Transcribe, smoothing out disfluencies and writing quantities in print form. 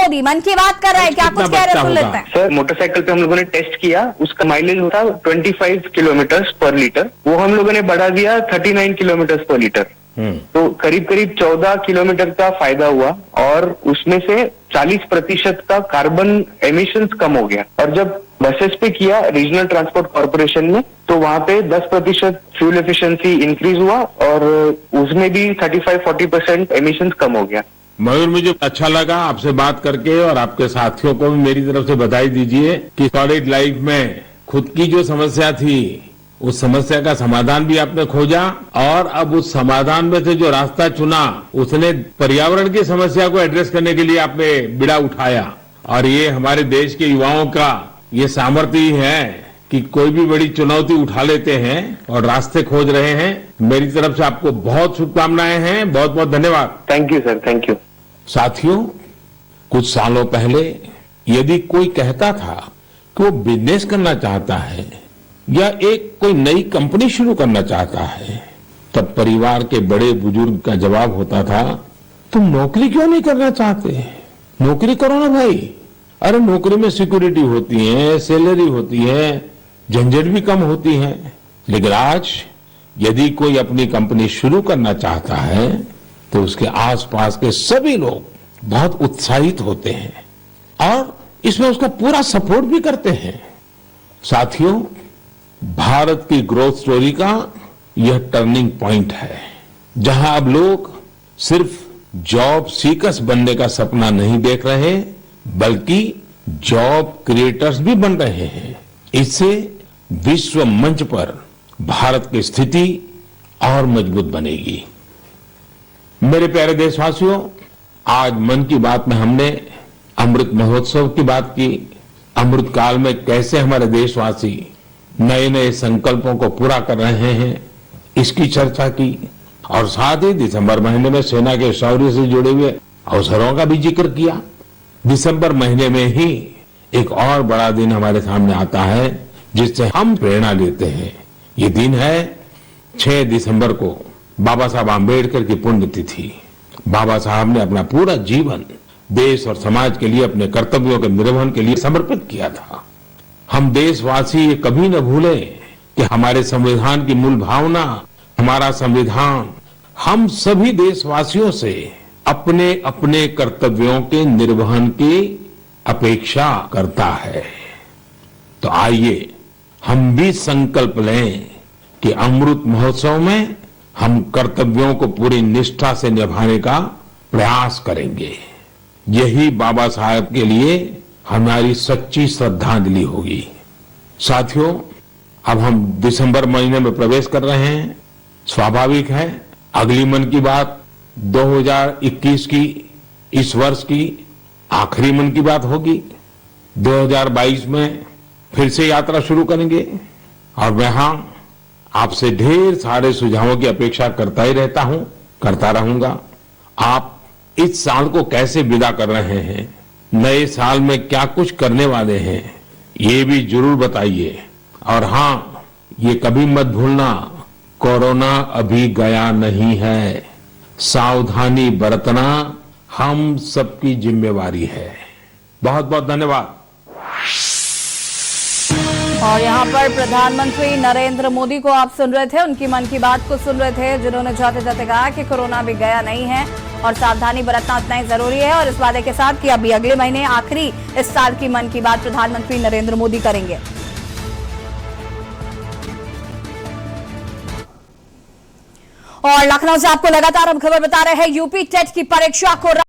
मोदी मन की बात कर रहे हैं, क्या कुछ कह रहे हैं सुन लेते हैं। सर, मोटरसाइकिल पे हम लोगों ने टेस्ट किया, उसका माइलेज होता 25 किलोमीटर पर लीटर, वो हम लोगों ने बढ़ा दिया 39 किलोमीटर पर लीटर। तो करीब करीब 14 किलोमीटर का फायदा हुआ और उसमें से 40% का कार्बन एमिशंस कम हो गया। और जब बसेस पे किया रीजनल ट्रांसपोर्ट कॉर्पोरेशन में, तो वहां पे 10% फ्यूल एफिशिएंसी इंक्रीज हुआ और उसमें भी 35-40% एमिशंस कम हो गया। मयूर, मुझे अच्छा लगा आपसे बात करके और आपके साथियों को भी मेरी तरफ से बधाई दीजिए कि सॉलिड लाइफ में खुद की जो समस्या थी उस समस्या का समाधान भी आपने खोजा और अब उस समाधान में से जो रास्ता चुना उसने पर्यावरण की समस्या को एड्रेस करने के लिए आपने बीड़ा उठाया। और ये हमारे देश के युवाओं का ये सामर्थ्य ही है कि कोई भी बड़ी चुनौती उठा लेते हैं और रास्ते खोज रहे हैं। मेरी तरफ से आपको बहुत शुभकामनाएं हैं, बहुत बहुत धन्यवाद। Thank you sir, thank you. साथियों, कुछ सालों पहले यदि कोई कहता था कि वो बिजनेस करना चाहता है या एक कोई नई कंपनी शुरू करना चाहता है, तब परिवार के बड़े बुजुर्ग का जवाब होता था, तुम नौकरी क्यों नहीं करना चाहते? नौकरी करो ना भाई। अरे नौकरी में सिक्योरिटी होती है, सैलरी होती है, झंझट भी कम होती है। लेकिन आज यदि कोई अपनी कंपनी शुरू करना चाहता है तो उसके आसपास के सभी लोग बहुत उत्साहित होते हैं और इसमें उसका पूरा सपोर्ट भी करते हैं। साथियों, भारत की ग्रोथ स्टोरी का यह टर्निंग पॉइंट है, जहां अब लोग सिर्फ जॉब सीकर्स बनने का सपना नहीं देख रहे बल्कि जॉब क्रिएटर्स भी बन रहे हैं। इससे विश्व मंच पर भारत की स्थिति और मजबूत बनेगी। मेरे प्यारे देशवासियों, आज मन की बात में हमने अमृत महोत्सव की बात की। अमृत काल में कैसे हमारे देशवासी नए नए संकल्पों को पूरा कर रहे हैं, इसकी चर्चा की। और साथ ही दिसंबर महीने में सेना के शौर्य से जुड़े हुए अवसरों का भी जिक्र किया। दिसंबर महीने में ही एक और बड़ा दिन हमारे सामने आता है जिससे हम प्रेरणा लेते हैं। ये दिन है 6 दिसंबर को बाबा साहब आम्बेडकर की पुण्यतिथि। बाबा साहब ने अपना पूरा जीवन देश और समाज के लिए, अपने कर्तव्यों के निर्वहन के लिए समर्पित किया था। हम देशवासी ये कभी न भूलें कि हमारे संविधान की मूल भावना, हमारा संविधान हम सभी देशवासियों से अपने अपने कर्तव्यों के निर्वहन की अपेक्षा करता है। तो आइए हम भी संकल्प लें कि अमृत महोत्सव में हम कर्तव्यों को पूरी निष्ठा से निभाने का प्रयास करेंगे। यही बाबा साहब के लिए हमारी सच्ची श्रद्धांजलि होगी। साथियों, अब हम दिसंबर महीने में प्रवेश कर रहे हैं। स्वाभाविक है अगली मन की बात 2021 की, इस वर्ष की आखिरी मन की बात होगी। 2022 में फिर से यात्रा शुरू करेंगे और वहां आपसे ढेर सारे सुझावों की अपेक्षा करता ही रहता हूं, करता रहूंगा। आप इस साल को कैसे विदा कर रहे हैं, नए साल में क्या कुछ करने वाले हैं, ये भी जरूर बताइए। और हाँ, ये कभी मत भूलना, कोरोना अभी गया नहीं है। सावधानी बरतना हम सबकी जिम्मेवारी है। बहुत बहुत धन्यवाद। और यहाँ पर प्रधानमंत्री नरेंद्र मोदी को आप सुन रहे थे, उनकी मन की बात को सुन रहे थे, जिन्होंने जाते जाते कहा कि कोरोना भी गया नहीं है और सावधानी बरतना उतना ही जरूरी है। और इस वादे के साथ कि अभी अगले महीने आखिरी इस साल की मन की बात प्रधानमंत्री नरेंद्र मोदी करेंगे। और लखनऊ से आपको लगातार हम खबर बता रहे हैं, यूपी टेट की परीक्षा को